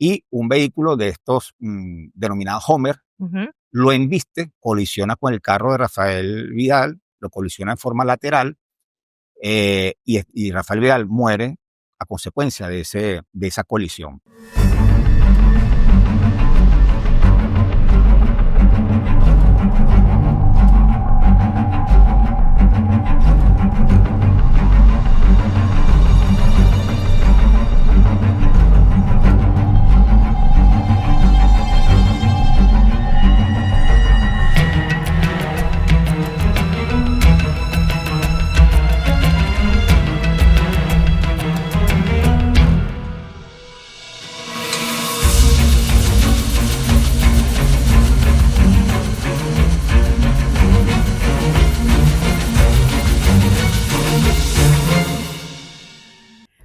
y un vehículo de estos denominados Homer lo embiste, colisiona con el carro de Rafael Vidal, lo colisiona en forma lateral y Rafael Vidal muere a consecuencia de esa colisión.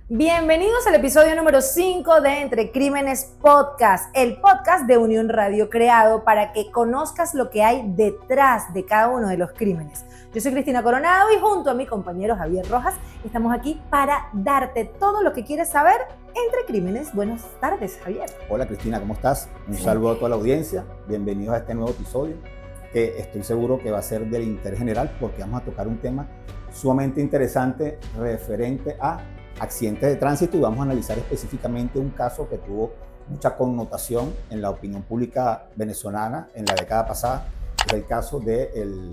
Bienvenidos al episodio número 5 de Entre Crímenes Podcast, el podcast de Unión Radio creado para que conozcas lo que hay detrás de cada uno de los crímenes. Yo soy Cristina Coronado y junto a mi compañero Javier Rojas estamos aquí para darte todo lo que quieres saber entre crímenes. Buenas tardes, Javier. Hola Cristina, ¿cómo estás? Un saludo a toda la audiencia, bienvenidos a este nuevo episodio que estoy seguro que va a ser del interés general porque vamos a tocar un tema sumamente interesante referente a accidentes de tránsito y vamos a analizar específicamente un caso que tuvo mucha connotación en la opinión pública venezolana en la década pasada, es el caso del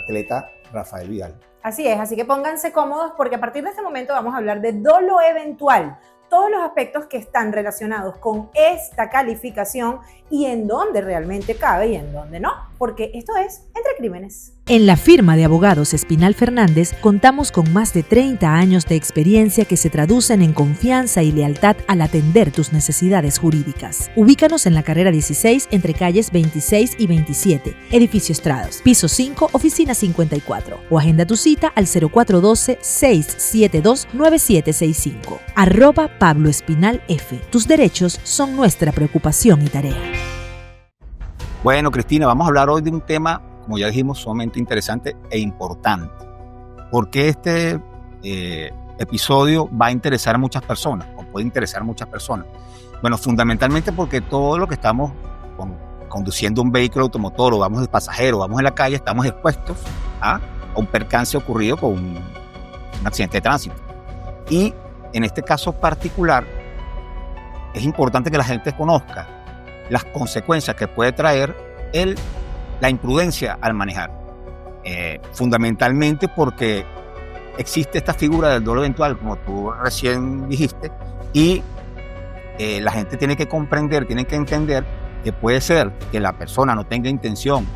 atleta Rafael Vidal. Así es, así que pónganse cómodos porque a partir de este momento vamos a hablar de dolo eventual, todos los aspectos que están relacionados con esta calificación y en dónde realmente cabe y en dónde no, porque esto es Entre Crímenes. En la firma de abogados Espinal Fernández contamos con más de 30 años de experiencia que se traducen en confianza y lealtad al atender tus necesidades jurídicas. Ubícanos en la carrera 16 entre calles 26 y 27, Edificio Estrados, piso 5, oficina 54 o agenda tu cita al 0412-672-9765. @Pablo Espinal F. Tus derechos son nuestra preocupación y tarea. Bueno, Cristina, vamos a hablar hoy de un tema, como ya dijimos, sumamente interesante e importante. ¿Por qué este episodio va a interesar a muchas personas o puede interesar a muchas personas? Bueno, fundamentalmente porque todo lo que estamos conduciendo un vehículo automotor o vamos de pasajero, vamos en la calle, estamos expuestos a un percance ocurrido con un accidente de tránsito. Y en este caso particular, es importante que la gente conozca las consecuencias que puede traer la imprudencia al manejar. Fundamentalmente porque existe esta figura del dolo eventual, como tú recién dijiste, y la gente tiene que comprender, tiene que entender que puede ser que la persona no tenga intención.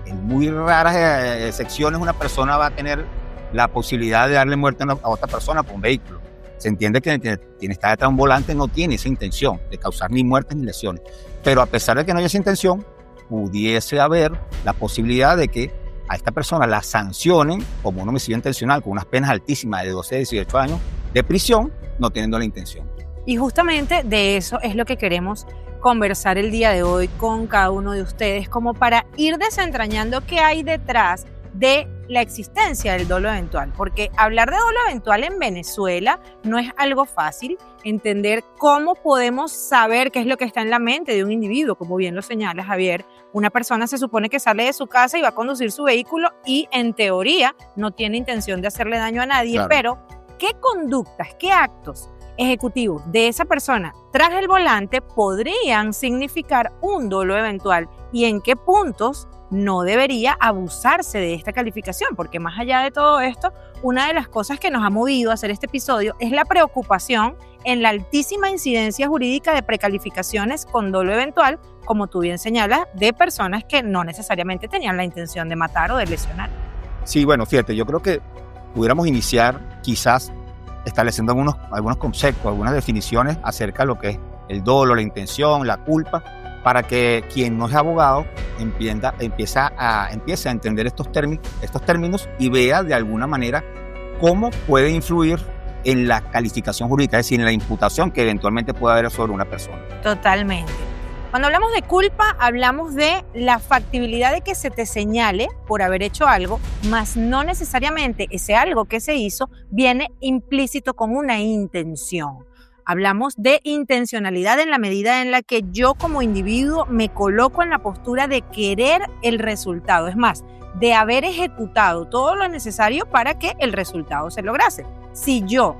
En muy raras excepciones una persona va a tener la posibilidad de darle muerte a otra persona por un vehículo. Se entiende que quien está detrás de un volante no tiene esa intención de causar ni muertes ni lesiones. Pero a pesar de que no haya esa intención, pudiese haber la posibilidad de que a esta persona la sancionen como un homicidio intencional con unas penas altísimas de 12 a 18 años de prisión, no teniendo la intención. Y justamente de eso es lo que queremos conversar el día de hoy con cada uno de ustedes, como para ir desentrañando qué hay detrás de la existencia del dolo eventual, porque hablar de dolo eventual en Venezuela no es algo fácil. Entender cómo podemos saber qué es lo que está en la mente de un individuo, como bien lo señala Javier. Una persona se supone que sale de su casa y va a conducir su vehículo y en teoría no tiene intención de hacerle daño a nadie, claro. Pero ¿qué conductas, qué actos ejecutivos de esa persona tras el volante podrían significar un dolo eventual y en qué puntos no debería abusarse de esta calificación? Porque más allá de todo esto, una de las cosas que nos ha movido a hacer este episodio es la preocupación en la altísima incidencia jurídica de precalificaciones con dolo eventual, como tú bien señalas, de personas que no necesariamente tenían la intención de matar o de lesionar. Sí, bueno, fíjate, yo creo que pudiéramos iniciar quizás estableciendo algunos conceptos, algunas definiciones acerca de lo que es el dolo, la intención, la culpa, para que quien no es abogado empiece a entender estos términos y vea de alguna manera cómo puede influir en la calificación jurídica, es decir, en la imputación que eventualmente pueda haber sobre una persona. Totalmente. Cuando hablamos de culpa, hablamos de la factibilidad de que se te señale por haber hecho algo, mas no necesariamente ese algo que se hizo viene implícito con una intención. Hablamos de intencionalidad en la medida en la que yo como individuo me coloco en la postura de querer el resultado. Es más, de haber ejecutado todo lo necesario para que el resultado se lograse. Si yo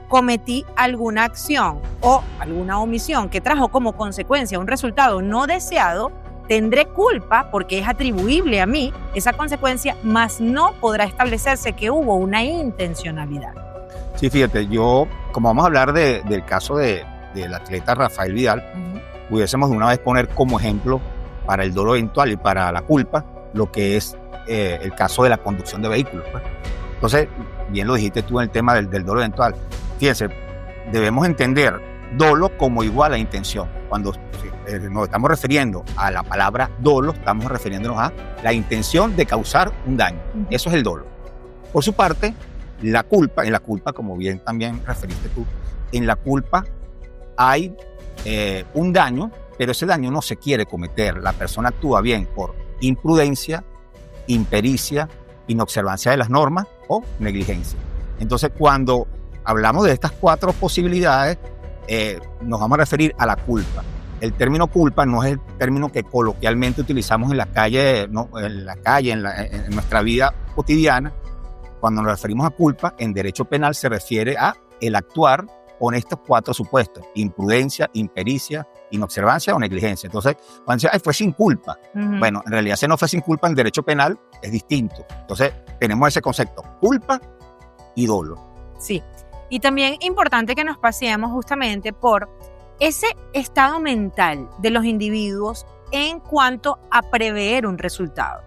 cometí alguna acción o alguna omisión que trajo como consecuencia un resultado no deseado, tendré culpa porque es atribuible a mí esa consecuencia, mas no podrá establecerse que hubo una intencionalidad. Sí, fíjate, como vamos a hablar del caso del atleta Rafael Vidal, pudiésemos de una vez poner como ejemplo para el dolo eventual y para la culpa lo que es el caso de la conducción de vehículos, pues. Entonces, bien lo dijiste tú en el tema del dolo eventual. Fíjense, debemos entender dolo como igual a intención. Cuando nos estamos refiriendo a la palabra dolo, estamos refiriéndonos a la intención de causar un daño. Eso es el dolo. Por su parte, en la culpa, como bien también referiste tú, en la culpa hay un daño, pero ese daño no se quiere cometer. La persona actúa bien por imprudencia, impericia, inobservancia de las normas o negligencia. Entonces, cuando hablamos de estas 4 posibilidades, nos vamos a referir a la culpa. El término culpa no es el término que coloquialmente utilizamos en la calle, en nuestra vida cotidiana. Cuando nos referimos a culpa, en derecho penal se refiere a el actuar con estos 4 supuestos: imprudencia, impericia, inobservancia o negligencia. Entonces, cuando dice, fue sin culpa. Bueno, en realidad, si no fue sin culpa, en derecho penal es distinto. Entonces, tenemos ese concepto: culpa y dolo. Sí. Y también importante que nos paseemos justamente por ese estado mental de los individuos en cuanto a prever un resultado.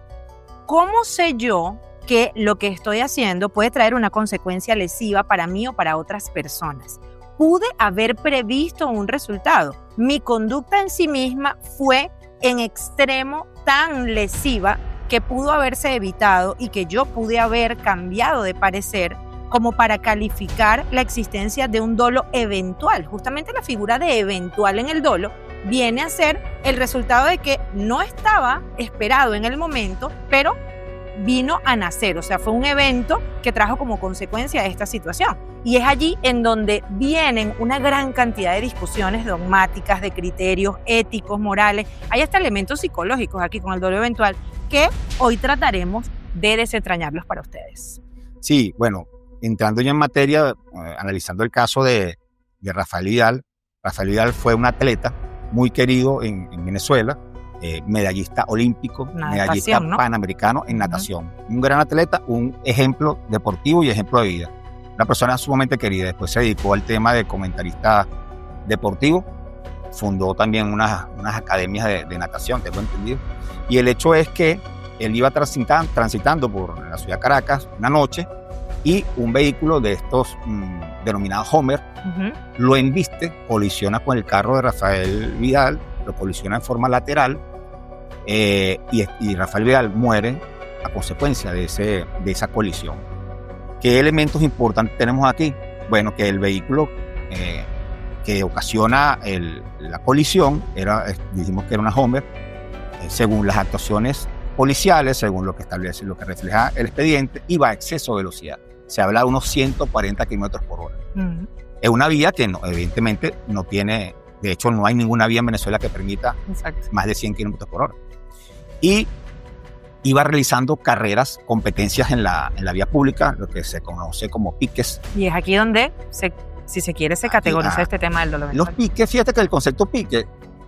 ¿Cómo sé yo que lo que estoy haciendo puede traer una consecuencia lesiva para mí o para otras personas? Pude haber previsto un resultado. Mi conducta en sí misma fue en extremo tan lesiva que pudo haberse evitado y que yo pude haber cambiado de parecer como para calificar la existencia de un dolo eventual. Justamente la figura de eventual en el dolo viene a ser el resultado de que no estaba esperado en el momento, pero vino a nacer. O sea, fue un evento que trajo como consecuencia esta situación. Y es allí en donde vienen una gran cantidad de discusiones dogmáticas, de criterios éticos, morales. Hay hasta elementos psicológicos aquí con el dolo eventual que hoy trataremos de desentrañarlos para ustedes. Sí, bueno, entrando ya en materia, analizando el caso de Rafael Vidal. Rafael Vidal fue un atleta muy querido en Venezuela, medallista olímpico, medallista panamericano en natación. Un gran atleta, un ejemplo deportivo y ejemplo de vida. Una persona sumamente querida. Después se dedicó al tema de comentarista deportivo. Fundó también unas academias de natación, tengo entendido. Y el hecho es que él iba transitando por la ciudad de Caracas una noche y un vehículo de estos denominados Homer lo embiste, colisiona con el carro de Rafael Vidal, lo colisiona en forma lateral y Rafael Vidal muere a consecuencia de esa colisión. ¿Qué elementos importantes tenemos aquí? Bueno, que el vehículo que ocasiona la colisión, dijimos que era una Homer, según las actuaciones policiales, según lo que establece, lo que refleja el expediente, iba a exceso de velocidad. Se habla de unos 140 kilómetros por hora. Es una vía que evidentemente no tiene, de hecho no hay ninguna vía en Venezuela que permita más de 100 kilómetros por hora. Y iba realizando competencias en la vía pública, lo que se conoce como piques. Y es aquí donde, si se quiere, se categoriza este tema del dolo eventual. Los piques, fíjate que el concepto pique,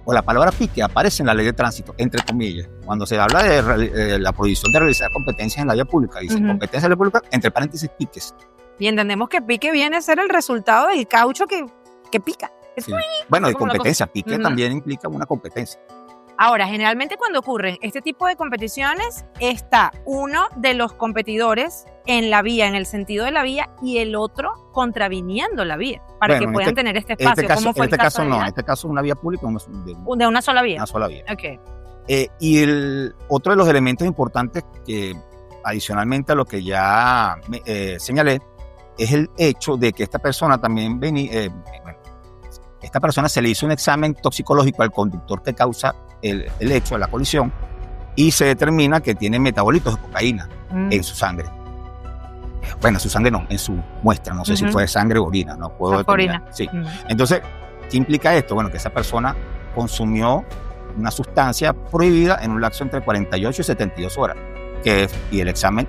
o la palabra pique, aparece en la ley de tránsito, entre comillas. Cuando se habla de la prohibición de realizar competencias en la vía pública, dice competencias en la vía pública, entre paréntesis, piques. Y entendemos que pique viene a ser el resultado del caucho que pica. Sí. Bueno, de competencia, pique también implica una competencia. Ahora, generalmente cuando ocurren este tipo de competiciones, está uno de los competidores en la vía, en el sentido de la vía, y el otro contraviniendo la vía, para que puedan tener este espacio. En este caso no, en este caso es una vía pública de una sola vía. Una sola vía. Okay. Y otro de los elementos importantes que, adicionalmente a lo que ya señalé, es el hecho de que esta persona también esta persona se le hizo un examen toxicológico al conductor que causa el hecho de la colisión y se determina que tiene metabolitos de cocaína en su sangre. Bueno, su sangre no, en su muestra, no sé si fue sangre o orina, no puedo determinar. Orina. Sí. Entonces, ¿qué implica esto? Bueno, que esa persona consumió una sustancia prohibida en un lapso entre 48 y 72 horas. Y el examen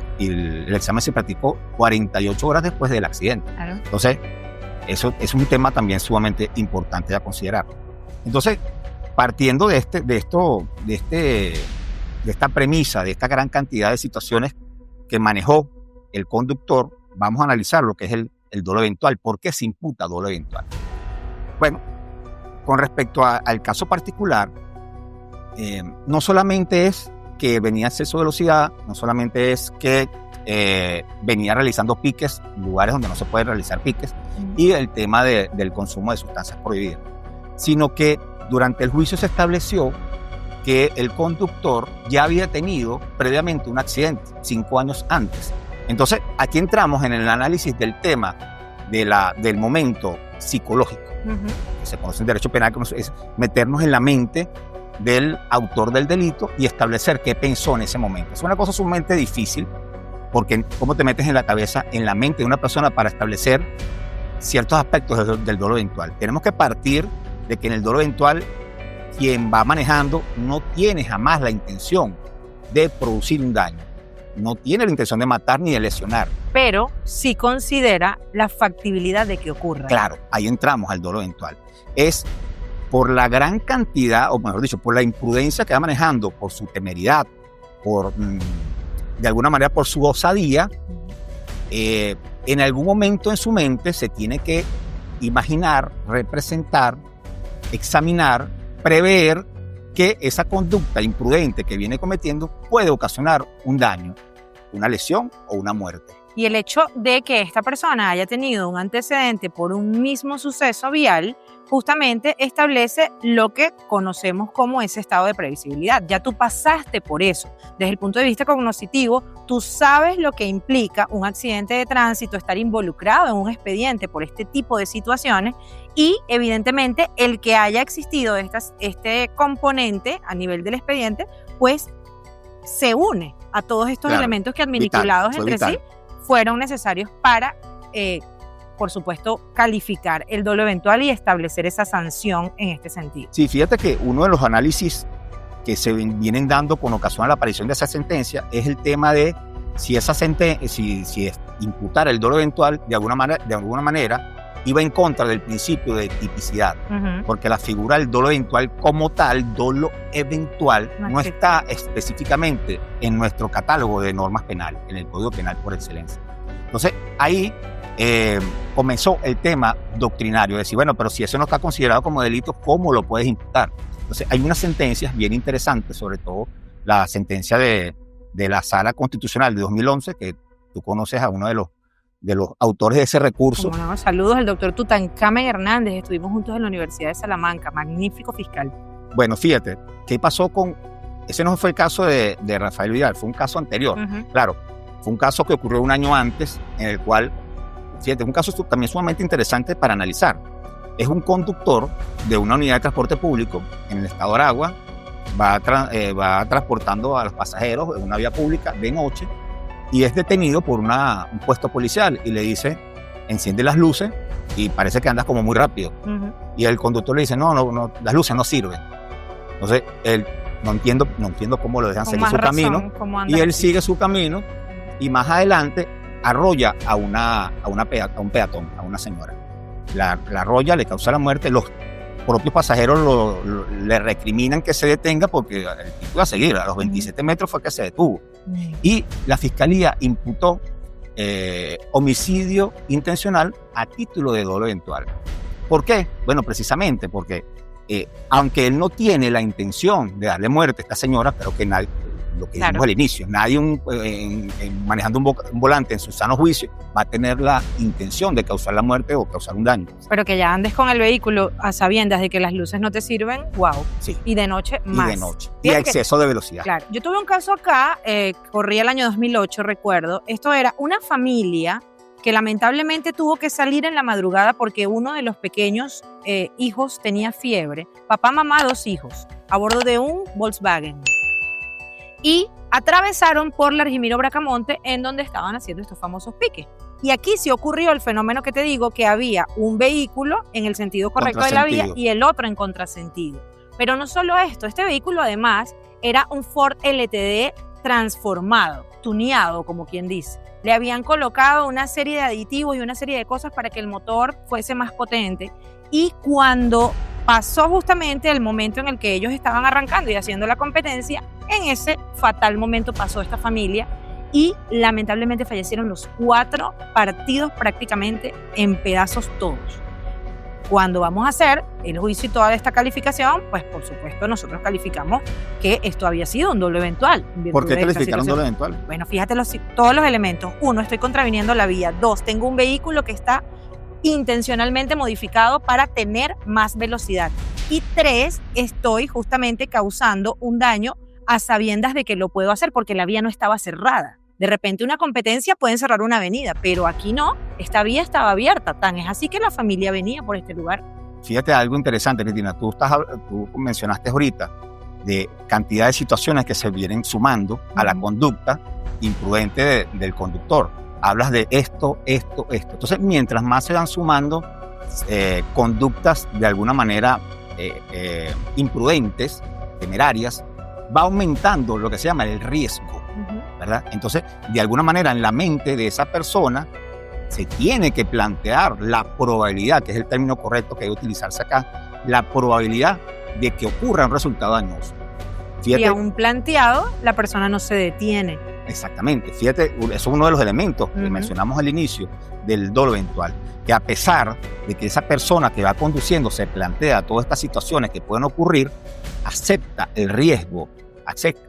se practicó 48 horas después del accidente. Claro. Entonces, eso es un tema también sumamente importante a considerar. Entonces, partiendo de esta premisa, de esta gran cantidad de situaciones que manejó el conductor, vamos a analizar lo que es el dolo eventual. ¿Por qué se imputa dolo eventual? Bueno, con respecto al caso particular, no solamente es que venía a exceso de velocidad, no solamente es que venía realizando piques en lugares donde no se puede realizar piques, y el tema del consumo de sustancias prohibidas, sino que durante el juicio se estableció que el conductor ya había tenido previamente un accidente 5 años antes. Entonces, aquí entramos en el análisis del tema del momento psicológico, que se conoce en derecho penal, que es meternos en la mente del autor del delito y establecer qué pensó en ese momento. Es una cosa sumamente difícil, porque cómo te metes en la cabeza, en la mente de una persona para establecer ciertos aspectos del dolo eventual. Tenemos que partir de que en el dolo eventual quien va manejando no tiene jamás la intención de producir un daño, no tiene la intención de matar ni de lesionar. Pero sí considera la factibilidad de que ocurra. Claro, ahí entramos al dolo eventual. Es por la gran cantidad, o mejor dicho, por la imprudencia que va manejando, por su temeridad, de alguna manera por su osadía, en algún momento en su mente se tiene que imaginar, representar, examinar, prever que esa conducta imprudente que viene cometiendo puede ocasionar un daño, una lesión o una muerte. Y el hecho de que esta persona haya tenido un antecedente por un mismo suceso vial justamente establece lo que conocemos como ese estado de previsibilidad. Ya tú pasaste por eso. Desde el punto de vista cognitivo, tú sabes lo que implica un accidente de tránsito, estar involucrado en un expediente por este tipo de situaciones, y evidentemente el que haya existido este componente a nivel del expediente, pues se une a todos estos elementos que vinculados entre sí fueron necesarios para por supuesto, calificar el dolo eventual y establecer esa sanción en este sentido. Sí, fíjate que uno de los análisis que se vienen dando con ocasión a la aparición de esa sentencia es el tema de si esa si imputar el dolo eventual de alguna manera iba en contra del principio de tipicidad, porque la figura del dolo eventual como tal, dolo eventual, no está específicamente en nuestro catálogo de normas penales, en el Código Penal por excelencia. Entonces, ahí comenzó el tema doctrinario, de decir, bueno, pero si eso no está considerado como delito, ¿cómo lo puedes imputar? Entonces, hay unas sentencias bien interesantes, sobre todo la sentencia de la Sala Constitucional de 2011, que tú conoces a uno de los autores de ese recurso. Bueno, saludos al doctor Tutankamen Hernández, estuvimos juntos en la Universidad de Salamanca, magnífico fiscal. Bueno, fíjate, ¿qué pasó con...? Ese no fue el caso de Rafael Vidal, fue un caso anterior. Claro, fue un caso que ocurrió un año antes, en el cual, fíjate, es un caso también sumamente interesante para analizar. Es un conductor de una unidad de transporte público en el estado de Aragua, va transportando a los pasajeros en una vía pública de noche y es detenido por un puesto policial y le dice, enciende las luces y parece que andas como muy rápido. Y el conductor le dice, no, las luces no sirven. Entonces, él no entiendo cómo lo dejan seguir su camino, y él sigue su camino y más adelante arrolla a un peatón, a una señora. La arrolla, le causa la muerte. Los propios pasajeros le recriminan que se detenga porque el tipo iba a seguir, a los 27 metros fue que se detuvo. Y la fiscalía imputó homicidio intencional a título de dolo eventual. ¿Por qué? Bueno, precisamente porque aunque él no tiene la intención de darle muerte a esta señora, creo que nadie, lo que dijimos al inicio, nadie manejando un volante en su sano juicio va a tener la intención de causar la muerte o causar un daño. Pero que ya andes con el vehículo a sabiendas de que las luces no te sirven, wow. Sí. Y de noche más. Y de noche. Y a exceso de velocidad. Claro. Yo tuve un caso acá, corría el año 2008, recuerdo. Esto era una familia que lamentablemente tuvo que salir en la madrugada porque uno de los pequeños hijos tenía fiebre. Papá, mamá, 2 hijos, a bordo de un Volkswagen. Y atravesaron por la Argimiro Bracamonte, en donde estaban haciendo estos famosos piques. Y aquí sí ocurrió el fenómeno que te digo, que había un vehículo en el sentido correcto de la vía y el otro en contrasentido. Pero no solo esto, este vehículo además era un Ford LTD transformado, tuneado, como quien dice. Le habían colocado una serie de aditivos y una serie de cosas para que el motor fuese más potente. Y cuando pasó justamente el momento en el que ellos estaban arrancando y haciendo la competencia, en ese fatal momento pasó esta familia y lamentablemente fallecieron los 4 partidos prácticamente en pedazos todos. Cuando vamos a hacer el juicio y toda esta calificación, pues por supuesto nosotros calificamos que esto había sido un dolo eventual. ¿Por qué calificaron dolo eventual? Bueno, fíjate todos los elementos. 1, estoy contraviniendo la vía. 2, tengo un vehículo que está intencionalmente modificado para tener más velocidad. Y 3, estoy justamente causando un daño a sabiendas de que lo puedo hacer porque la vía no estaba cerrada. De repente una competencia pueden cerrar una avenida, pero aquí no, esta vía estaba abierta, tan es así que la familia venía por este lugar. Fíjate algo interesante, Cristina, tú mencionaste ahorita de cantidad de situaciones que se vienen sumando a la conducta imprudente del conductor. Hablas de esto. Entonces, mientras más se van sumando conductas de alguna manera imprudentes, temerarias, va aumentando lo que se llama el riesgo, ¿verdad? Entonces, de alguna manera, en la mente de esa persona se tiene que plantear la probabilidad, que es el término correcto que debe utilizarse acá, la probabilidad de que ocurra un resultado dañoso. Fíjate, y aún planteado, la persona no se detiene. Exactamente. Fíjate, eso es uno de los elementos que mencionamos al inicio del dolo eventual, que a pesar de que esa persona que va conduciendo se plantea todas estas situaciones que pueden ocurrir, acepta el riesgo,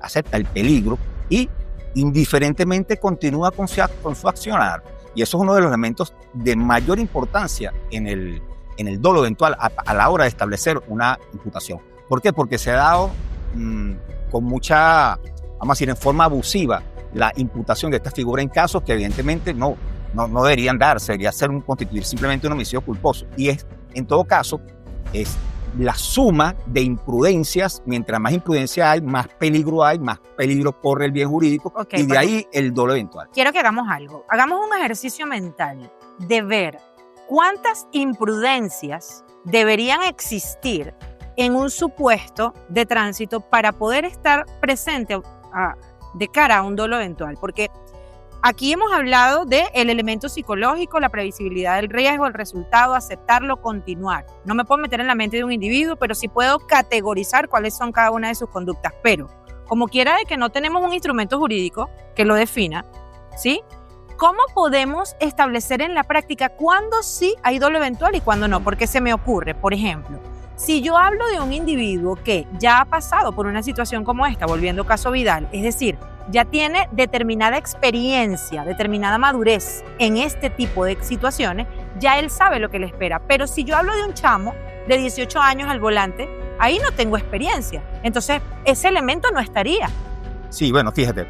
acepta el peligro y indiferentemente continúa con su accionar. Y eso es uno de los elementos de mayor importancia en el dolo eventual a la hora de establecer una imputación. ¿Por qué? Porque se ha dado con mucha, vamos a decir, en forma abusiva la imputación de esta figura en casos que evidentemente no deberían darse, debería constituir simplemente un homicidio culposo. Y en todo caso, es la suma de imprudencias. Mientras más imprudencia hay, más peligro corre el bien jurídico, y de ahí el dolo eventual. Quiero que hagamos algo, hagamos un ejercicio mental de ver cuántas imprudencias deberían existir en un supuesto de tránsito para poder estar presente de cara a un dolo eventual, porque aquí hemos hablado del elemento psicológico, la previsibilidad del riesgo, el resultado, aceptarlo, continuar. No me puedo meter en la mente de un individuo, pero sí puedo categorizar cuáles son cada una de sus conductas. Pero, como quiera de que no tenemos un instrumento jurídico que lo defina, ¿sí? ¿Cómo podemos establecer en la práctica cuándo sí hay dolo eventual y cuándo no? Porque se me ocurre, por ejemplo, si yo hablo de un individuo que ya ha pasado por una situación como esta, volviendo caso Vidal, es decir, ya tiene determinada experiencia, determinada madurez en este tipo de situaciones, ya él sabe lo que le espera. Pero si yo hablo de un chamo de 18 años al volante, ahí no tengo experiencia. Entonces, ese elemento no estaría. Sí, bueno, fíjate,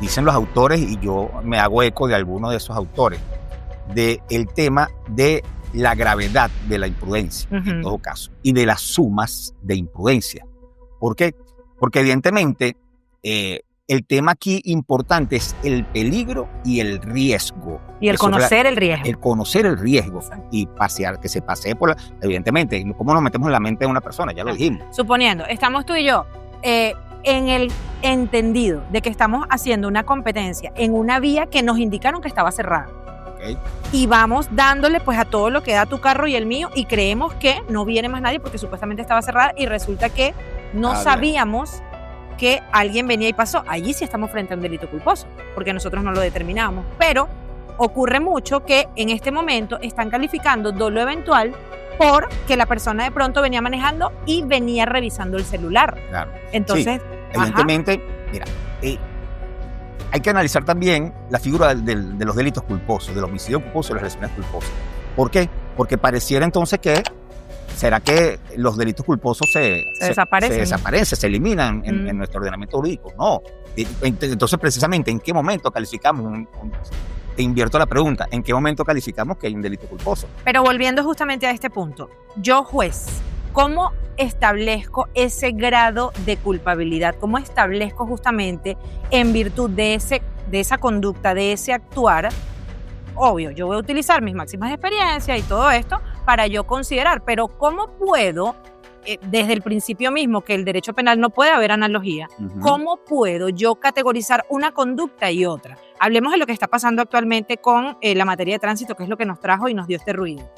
dicen los autores, y yo me hago eco de algunos de esos autores, del tema de la gravedad de la imprudencia, en todo caso, y de las sumas de imprudencia. ¿Por qué? Porque evidentemente el tema aquí importante es el peligro y el riesgo. Y el conocer el riesgo. El conocer el riesgo y que se pasee por evidentemente, ¿cómo nos metemos en la mente de una persona? Ya lo dijimos. Suponiendo, estamos tú y yo en el entendido de que estamos haciendo una competencia en una vía que nos indicaron que estaba cerrada. Okay. Y vamos dándole pues a todo lo que da tu carro y el mío y creemos que no viene más nadie porque supuestamente estaba cerrada y resulta que no sabíamos que alguien venía y pasó. Allí sí estamos frente a un delito culposo porque nosotros no lo determinamos, pero ocurre mucho que en este momento están calificando dolo eventual porque la persona de pronto venía manejando y venía revisando el celular. Claro. Entonces, sí, evidentemente, mira, hay que analizar también la figura de los delitos culposos, del homicidio culposo y las lesiones culposas. ¿Por qué? Porque pareciera entonces que, ¿será que los delitos culposos se desaparecen, se eliminan en nuestro ordenamiento jurídico? No. Entonces, precisamente, ¿en qué momento calificamos? Te invierto la pregunta, ¿en qué momento calificamos que hay un delito culposo? Pero volviendo justamente a este punto, yo juez, ¿cómo establezco ese grado de culpabilidad? ¿Cómo establezco justamente en virtud de esa conducta, de ese actuar, obvio, yo voy a utilizar mis máximas de experiencia y todo esto para yo considerar, pero ¿cómo puedo, desde el principio mismo, que el derecho penal no puede haber analogía, cómo puedo yo categorizar una conducta y otra? Hablemos de lo que está pasando actualmente con la materia de tránsito, que es lo que nos trajo y nos dio este ruido.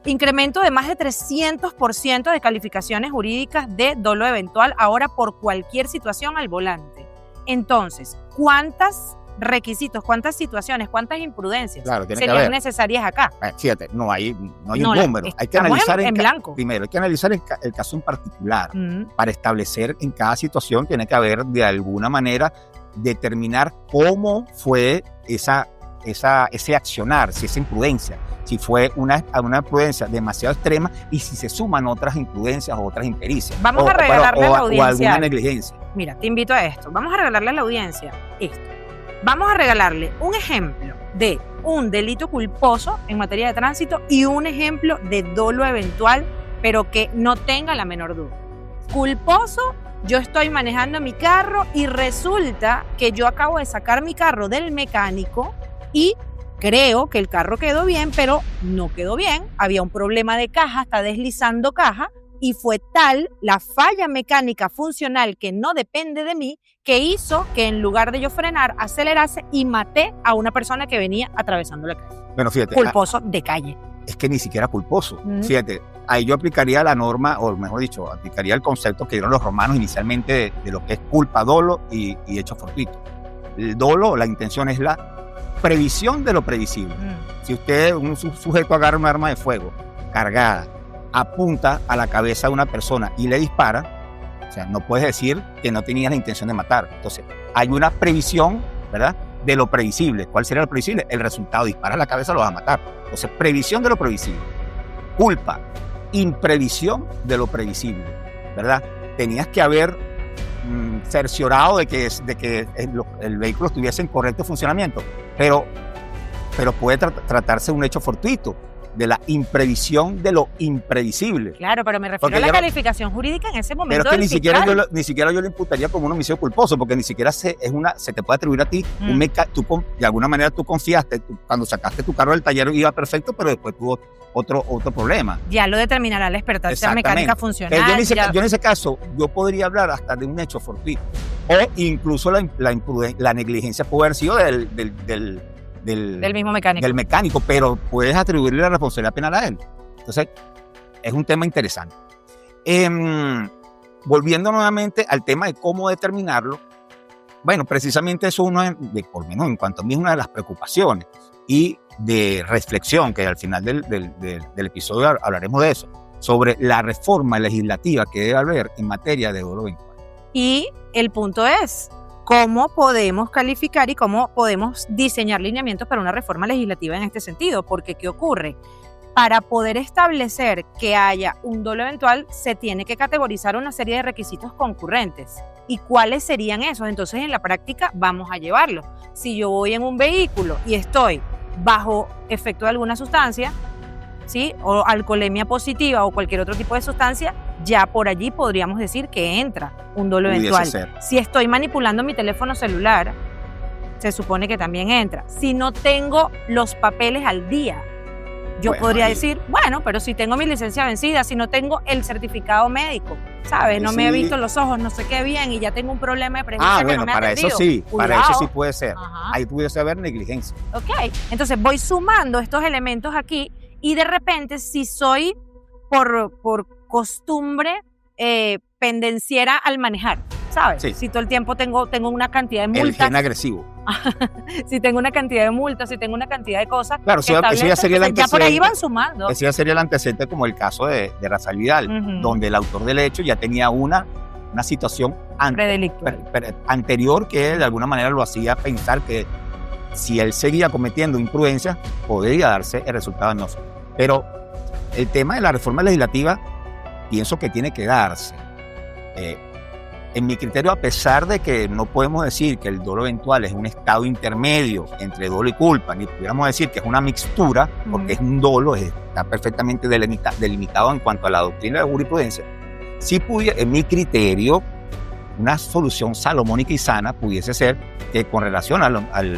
Incremento de más de 300% de calificaciones jurídicas de dolo eventual ahora por cualquier situación al volante. Entonces, ¿cuántos requisitos, cuántas situaciones, cuántas imprudencias serían necesarias acá? Fíjate, no hay un número. Hay que analizar en blanco. Primero, hay que analizar el caso en particular. Para establecer en cada situación tiene que haber de alguna manera determinar cómo fue ese accionar, si esa imprudencia, si fue una imprudencia demasiado extrema y si se suman otras imprudencias o otras impericias. Vamos a regalarle a la audiencia. O alguna negligencia. Mira, te invito a esto. Vamos a regalarle a la audiencia esto. Vamos a regalarle un ejemplo de un delito culposo en materia de tránsito y un ejemplo de dolo eventual, pero que no tenga la menor duda. Culposo, yo estoy manejando mi carro y resulta que yo acabo de sacar mi carro del mecánico y creo que el carro quedó bien, pero no quedó bien. Había un problema de caja, está deslizando caja y fue tal la falla mecánica funcional que no depende de mí que hizo que en lugar de yo frenar, acelerase y maté a una persona que venía atravesando la calle. Bueno, fíjate. Culposo de calle. Es que ni siquiera culposo. Fíjate, ahí yo aplicaría la norma, o mejor dicho, aplicaría el concepto que dieron los romanos inicialmente de lo que es culpa, dolo y hecho fortuito. El dolo, la intención es la previsión de lo previsible. Si usted, un sujeto agarra un arma de fuego cargada, apunta a la cabeza de una persona y le dispara, o sea, no puedes decir que no tenías la intención de matar. Entonces, hay una previsión, ¿verdad?, de lo previsible. ¿Cuál sería lo previsible? El resultado, disparas a la cabeza, lo vas a matar. Entonces, previsión de lo previsible. Culpa, imprevisión de lo previsible, ¿verdad? Tenías que haber cerciorado de que el vehículo estuviese en correcto funcionamiento, pero puede tratarse de un hecho fortuito, de la imprevisión de lo imprevisible. Claro, pero me refiero a la calificación jurídica en ese momento. Pero es que ni siquiera yo lo imputaría como un homicidio culposo, porque ni siquiera se te puede atribuir a ti de alguna manera tú confiaste, cuando sacaste tu carro del taller iba perfecto, pero después tuvo otro problema. Ya lo determinará la expertacia mecánica funcional. Yo en ese caso, yo podría hablar hasta de un hecho fortuito, o incluso la negligencia puede haber sido del mismo mecánico. Del mecánico, pero puedes atribuirle la responsabilidad penal a él. Entonces, es un tema interesante. Volviendo nuevamente al tema de cómo determinarlo, bueno, precisamente eso por lo menos en cuanto a mí, es una de las preocupaciones y de reflexión, que al final del episodio hablaremos de eso, sobre la reforma legislativa que debe haber en materia de dolo eventual. Y el punto es, ¿cómo podemos calificar y cómo podemos diseñar lineamientos para una reforma legislativa en este sentido? Porque, ¿qué ocurre? Para poder establecer que haya un dolo eventual, se tiene que categorizar una serie de requisitos concurrentes. ¿Y cuáles serían esos? Entonces, en la práctica, vamos a llevarlo. Si yo voy en un vehículo y estoy bajo efecto de alguna sustancia, ¿sí?, o alcoholemia positiva o cualquier otro tipo de sustancia, ya por allí podríamos decir que entra un dolo eventual. Si estoy manipulando mi teléfono celular, se supone que también entra. Si no tengo los papeles al día, yo podría decir, bueno, pero si tengo mi licencia vencida, si no tengo el certificado médico, ¿sabes? No me he visto los ojos, no sé qué bien, y ya tengo un problema de presencia que no me ha atendido. Para eso sí puede ser. Ahí pudiese haber negligencia. Ok, entonces voy sumando estos elementos aquí y de repente si soy por costumbre pendenciera al manejar, ¿sabes? Sí. Si todo el tiempo tengo una cantidad de multas. El gen agresivo. Si tengo una cantidad de multas, si tengo una cantidad de cosas. Claro, eso ya sería el antecedente. Ya por ahí van sumando. Ese ya sería el antecedente, como el caso de Razal Vidal, donde el autor del hecho ya tenía una situación anterior que de alguna manera lo hacía pensar que si él seguía cometiendo imprudencias, podría darse el resultado dañoso. Pero el tema de la reforma legislativa, pienso que tiene que darse. En mi criterio, a pesar de que no podemos decir que el dolo eventual es un estado intermedio entre dolo y culpa, ni pudiéramos decir que es una mixtura, porque es un dolo, está perfectamente delimitado en cuanto a la doctrina de la jurisprudencia, sí pudiera, en mi criterio, una solución salomónica y sana pudiese ser que con relación al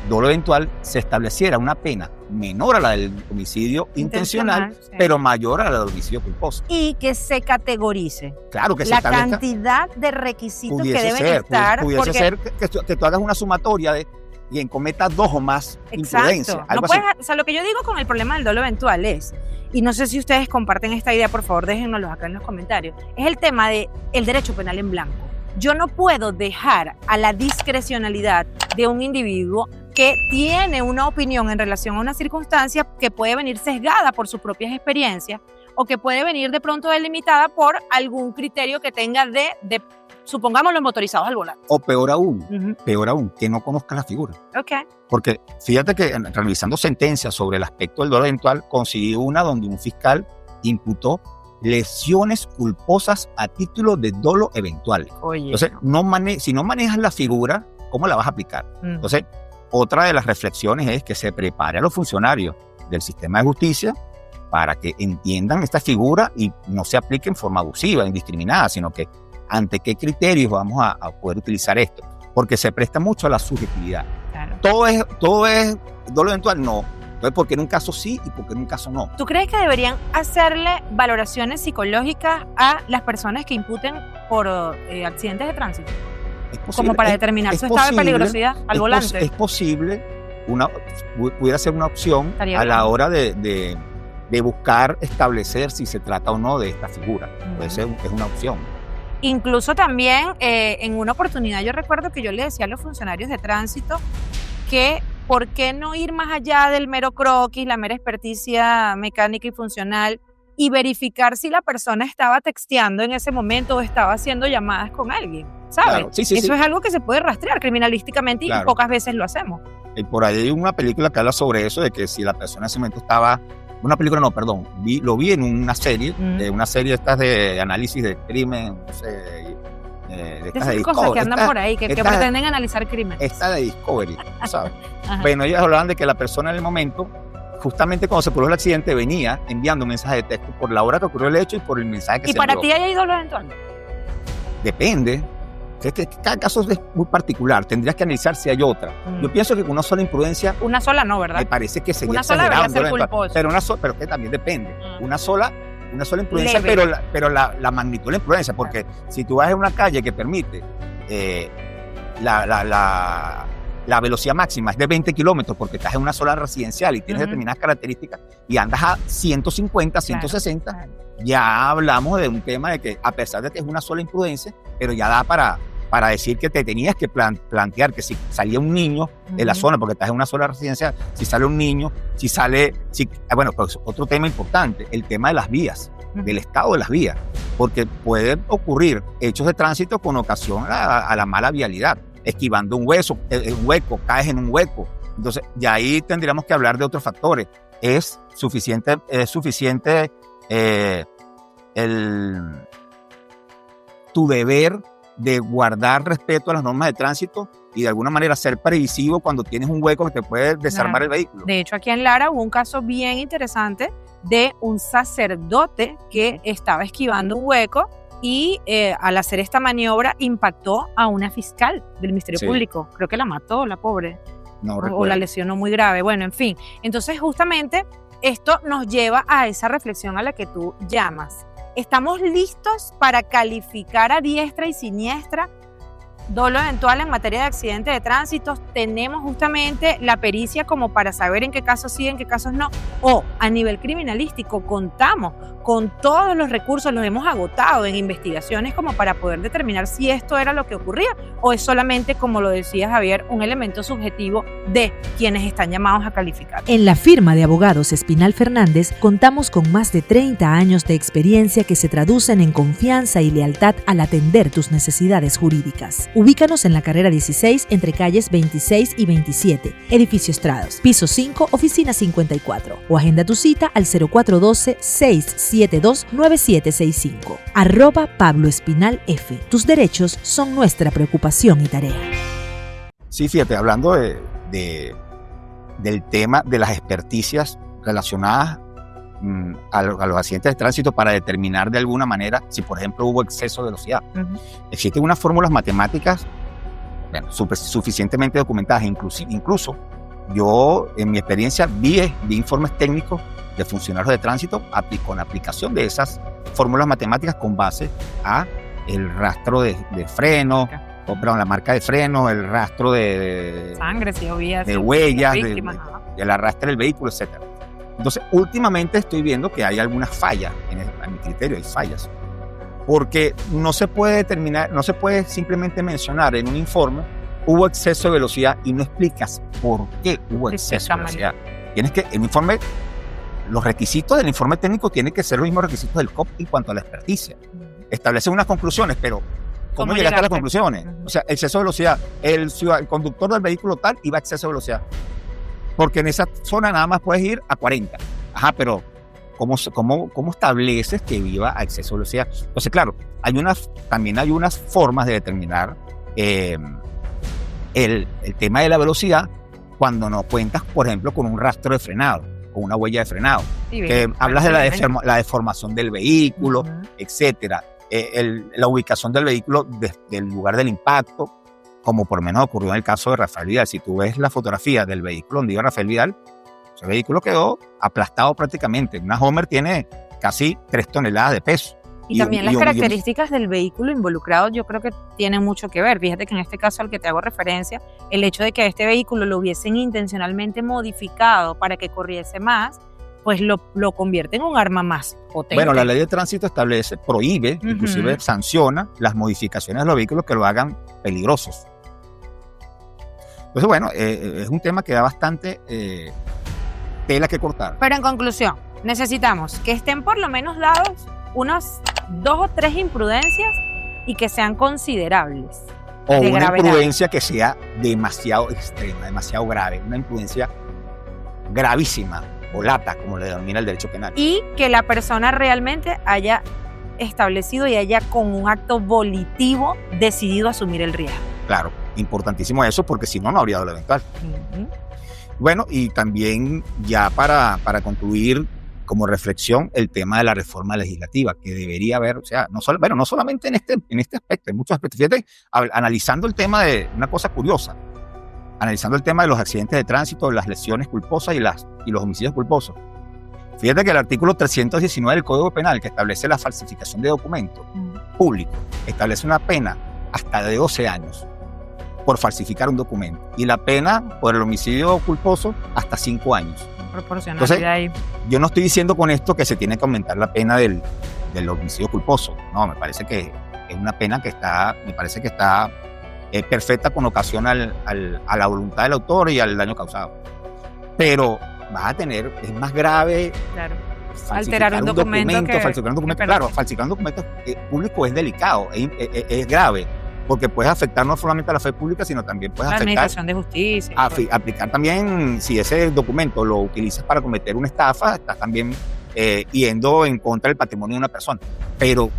dolo eventual se estableciera una pena menor a la del homicidio intencional, sí, pero mayor a la del homicidio culposo. Y que se categorice Claro que se la establezca. cantidad de requisitos que Pudiese deben ser, estar. pudiese porque, ser que tú hagas una sumatoria de quien cometa 2 o más imprudencias. exacto. No Algo así. puedes, o sea, lo que yo digo con el problema del dolo eventual es, y no sé si ustedes comparten esta idea, por favor déjennoslo acá en los comentarios, es el tema de el derecho penal en blanco. Yo no puedo dejar a la discrecionalidad de un individuo que tiene una opinión en relación a una circunstancia que puede venir sesgada por sus propias experiencias o que puede venir de pronto delimitada por algún criterio que tenga de supongamos, los motorizados al volante. O peor aún, que no conozca la figura. Ok. Porque fíjate que realizando sentencias sobre el aspecto del dolo eventual, conseguí una donde un fiscal imputó lesiones culposas a título de dolo eventual. Oye. Entonces, si no manejas la figura, ¿cómo la vas a aplicar? Entonces, otra de las reflexiones es que se prepare a los funcionarios del sistema de justicia para que entiendan esta figura y no se aplique en forma abusiva, indiscriminada, sino que ante qué criterios vamos a poder utilizar esto. Porque se presta mucho a la subjetividad. Claro. Todo es dolo eventual, no. Entonces, ¿por qué en un caso sí y por qué en un caso no? ¿Tú crees que deberían hacerle valoraciones psicológicas a las personas que imputen por accidentes de tránsito? Es posible, Como para determinar su estado de peligrosidad al volante. Es posible, pudiera ser una opción a la hora de buscar establecer si se trata o no de esta figura. Puede ser, es una opción. Incluso también en una oportunidad yo recuerdo que yo le decía a los funcionarios de tránsito que ¿por qué no ir más allá del mero croquis, la mera experticia mecánica y funcional y verificar si la persona estaba texteando en ese momento o estaba haciendo llamadas con alguien? ¿Sabes? Claro, sí, Eso es algo que se puede rastrear criminalísticamente y pocas veces lo hacemos. Y por ahí hay una película que habla sobre eso, de que si la persona en ese momento estaba... Una película no, perdón. Lo vi en una serie, estas de análisis de crimen, no sé, de estas de cosas que andan por ahí, que pretenden analizar crímenes. Esta de Discovery, ¿sabes? Bueno, ellos hablaban de que la persona en el momento, justamente cuando se produjo el accidente, venía enviando un mensaje de texto por la hora que ocurrió el hecho y por el mensaje que se envió. ¿Y para ti hay dolo eventual? Depende. Es que cada caso es muy particular, tendrías que analizar si hay otra. Yo pienso que con una sola imprudencia... Una sola no, ¿verdad? Me parece que sería una sola debería ser culposo. Pero que también depende. Una sola imprudencia, pero la magnitud de la imprudencia, porque si tú vas en una calle que permite la velocidad máxima es de 20 kilómetros porque estás en una zona residencial y tienes determinadas características y andas a 150, 160, claro. Ya hablamos de un tema de que a pesar de que es una sola imprudencia, pero ya da para decir que te tenías que plantear que si salía un niño de la zona, porque estás en una zona residencial, si sale un niño, bueno, pues otro tema importante, el tema de las vías, del estado de las vías, porque pueden ocurrir hechos de tránsito con ocasión a la mala vialidad, esquivando un hueco, caes en un hueco. Entonces, ya ahí tendríamos que hablar de otros factores. Es suficiente tu deber de guardar respeto a las normas de tránsito y de alguna manera ser previsivo cuando tienes un hueco que te puede desarmar el vehículo. De hecho, aquí en Lara hubo un caso bien interesante de un sacerdote que estaba esquivando un hueco y al hacer esta maniobra impactó a una fiscal del Ministerio Público. Creo que la mató, la pobre. O la lesionó muy grave. Bueno, en fin. Entonces, justamente, esto nos lleva a esa reflexión a la que tú llamas. ¿Estamos listos para calificar a diestra y siniestra dolo eventual en materia de accidentes de tránsito? ¿Tenemos justamente la pericia como para saber en qué casos sí, en qué casos no? O a nivel criminalístico, contamos con todos los recursos, los hemos agotado en investigaciones como para poder determinar si esto era lo que ocurría o es solamente, como lo decía Javier, un elemento subjetivo de quienes están llamados a calificar. En la firma de abogados Espinal Fernández contamos con más de 30 años de experiencia que se traducen en confianza y lealtad al atender tus necesidades jurídicas. Ubícanos en la carrera 16 entre calles 26 y 27, Edificio Estrados, piso 5, oficina 54, o agenda tu cita al 0412-672-9765. @Pablo Espinal F. Tus derechos son nuestra preocupación y tarea. Sí, fíjate, hablando del tema de las experticias relacionadas a los accidentes de tránsito para determinar de alguna manera si, por ejemplo, hubo exceso de velocidad. Existen unas fórmulas matemáticas suficientemente documentadas, incluso yo en mi experiencia vi informes técnicos de funcionarios de tránsito con aplicación de esas fórmulas matemáticas con base a el rastro de freno, la marca de freno, el rastro de sangre, si había de huellas, del arrastre del vehículo, etc. Entonces, últimamente estoy viendo que hay algunas fallas, a mi criterio hay fallas, porque no se puede determinar, no se puede simplemente mencionar en un informe hubo exceso de velocidad y no explicas por qué hubo exceso de velocidad. Tienes que, el informe, los requisitos del informe técnico tienen que ser los mismos requisitos del COP en cuanto a la experticia. Establecen unas conclusiones, pero ¿cómo llegaste a las conclusiones? O sea, exceso de velocidad. El conductor del vehículo tal iba a exceso de velocidad. Porque en esa zona nada más puedes ir a 40. Ajá, pero ¿cómo estableces que iba a exceso de velocidad? Entonces, claro, también hay unas formas de determinar el tema de la velocidad cuando no cuentas, por ejemplo, con un rastro de frenado, con una huella de frenado. Sí, que hablas de la deformación del vehículo, etcétera. La ubicación del vehículo del lugar del impacto, como por lo menos ocurrió en el caso de Rafael Vidal. Si tú ves la fotografía del vehículo donde iba Rafael Vidal, ese vehículo quedó aplastado prácticamente. Una Homer tiene casi 3 toneladas de peso. Y también las características del vehículo involucrado yo creo que tienen mucho que ver. Fíjate que en este caso al que te hago referencia, el hecho de que este vehículo lo hubiesen intencionalmente modificado para que corriese más, pues lo convierte en un arma más potente. Bueno, la ley de tránsito prohíbe, inclusive sanciona las modificaciones de los vehículos que lo hagan peligrosos. Entonces, bueno, es un tema que da bastante tela que cortar. Pero en conclusión, necesitamos que estén por lo menos dados unos 2 o 3 imprudencias y que sean considerables. O una imprudencia que sea demasiado extrema, demasiado grave, una imprudencia gravísima o lata, como le denomina el derecho penal. Y que la persona realmente haya establecido y haya con un acto volitivo decidido asumir el riesgo. Claro, importantísimo eso, porque si no, no habría dolo eventual. Bueno, y también ya para concluir, como reflexión, el tema de la reforma legislativa, que debería haber, o sea, no solamente en este aspecto, en muchos aspectos. Fíjate, analizando el tema de una cosa curiosa, analizando el tema de los accidentes de tránsito, las lesiones culposas y los homicidios culposos. Fíjate que el artículo 319 del Código Penal, que establece la falsificación de documentos públicos, establece una pena hasta de 12 años por falsificar un documento, y la pena por el homicidio culposo hasta 5 años. Entonces, yo no estoy diciendo con esto que se tiene que aumentar la pena del homicidio culposo. No, me parece que es una pena que está perfecta con ocasión a la voluntad del autor y al daño causado. Pero es más grave. Claro. Alterar un documento. Falsificar un documento. Claro, falsificar un documento público es delicado, es grave. Porque puedes afectar no solamente a la fe pública, sino también puedes afectar la administración de justicia. Aplicar también, si ese documento lo utilizas para cometer una estafa, estás también yendo en contra del patrimonio de una persona. Pero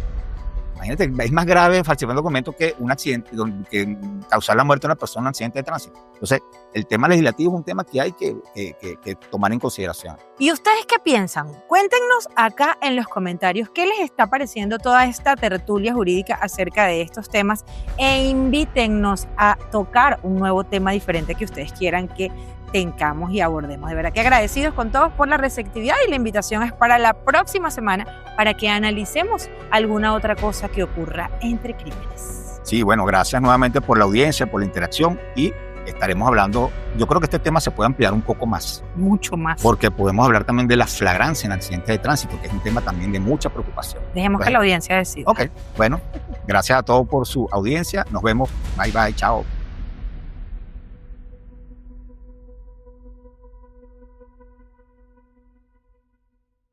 imagínate, es más grave falsificar un documento que un accidente, que causar la muerte de una persona en un accidente de tránsito. Entonces, el tema legislativo es un tema que hay que tomar en consideración. ¿Y ustedes qué piensan? Cuéntenos acá en los comentarios qué les está pareciendo toda esta tertulia jurídica acerca de estos temas e invítennos a tocar un nuevo tema diferente que ustedes quieran que tengamos y abordemos. De verdad que agradecidos con todos por la receptividad, y la invitación es para la próxima semana para que analicemos alguna otra cosa que ocurra entre crímenes. Sí, bueno, gracias nuevamente por la audiencia, por la interacción, y estaremos hablando. Yo creo que este tema se puede ampliar un poco más. Mucho más. Porque podemos hablar también de la flagrancia en accidentes de tránsito, que es un tema también de mucha preocupación. Dejemos que la audiencia decida. Ok, bueno, gracias a todos por su audiencia. Nos vemos. Bye, bye, chao.